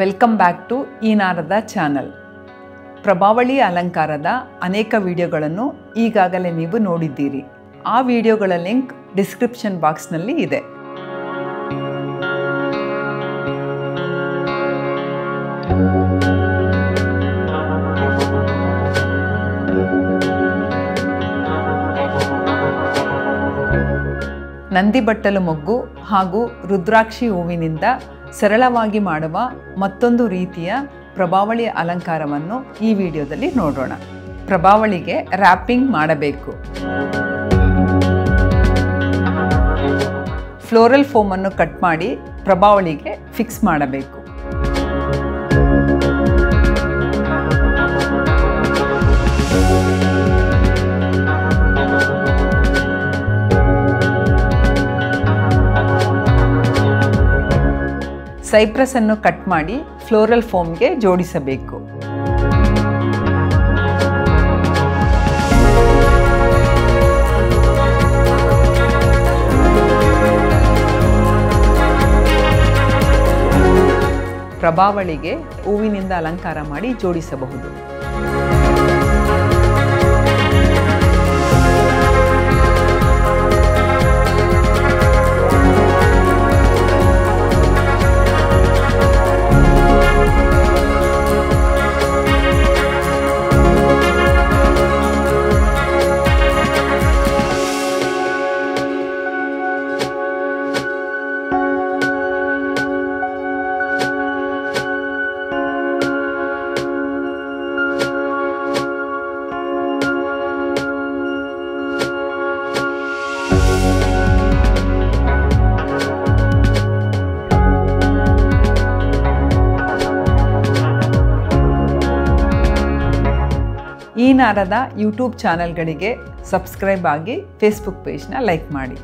Welcome back to ಈ Narada channel. ಪ್ರಭಾವಳಿ ಅಲಂಕಾರದ ಅನೇಕ ವಿಡಿಯೋಗಳನ್ನು ಈಗಾಗಲೇ ನೀವು ನೋಡಿದ್ದೀರಿ. ಆ ವಿಡಿಯೋಗಳ ಲಿಂಕ್ ಡಿಸ್ಕ್ರಿಪ್ಷನ್ ಬಾಕ್ಸ್ನಲ್ಲಿ ಇದೆ. ನಂದಿ ಬಟ್ಟಲು ಮೊಗ್ಗು ಹಾಗೂ ರುದ್ರಾಕ್ಷಿ ಹೂವಿನಿಂದ ಸರಳವಾಗಿ ಮಾಡುವ ಮತ್ತೊಂದು ರೀತಿಯ ಪ್ರಭಾವಳಿ ಅಲಂಕಾರವನ್ನು ಈ ವಿಡಿಯೋದಲ್ಲಿ ನೋಡೋಣ. ಪ್ರಭಾವಳಿಗೆ ರ್ಯಾಪಿಂಗ್ ಮಾಡಬೇಕು. ಫ್ಲೋರಲ್ ಫೋಮನ್ನು ಕಟ್ ಮಾಡಿ ಪ್ರಭಾವಳಿಗೆ ಫಿಕ್ಸ್ ಮಾಡಬೇಕು. ಸೈಪ್ರಸ್ ಅನ್ನು ಕಟ್ ಮಾಡಿ ಫ್ಲೋರಲ್ ಫೋಮ್ಗೆ ಜೋಡಿಸಬೇಕು. ಪ್ರಭಾವಳಿಗೆ ಹೂವಿನಿಂದ ಅಲಂಕಾರ ಮಾಡಿ ಜೋಡಿಸಬಹುದು. ಈ ನಾರದ ಯೂಟ್ಯೂಬ್ ಚಾನಲ್ಗಳಿಗೆ ಸಬ್ಸ್ಕ್ರೈಬ್ ಆಗಿ ಫೇಸ್ಬುಕ್ ಪೇಜ್ನ ಲೈಕ್ ಮಾಡಿ.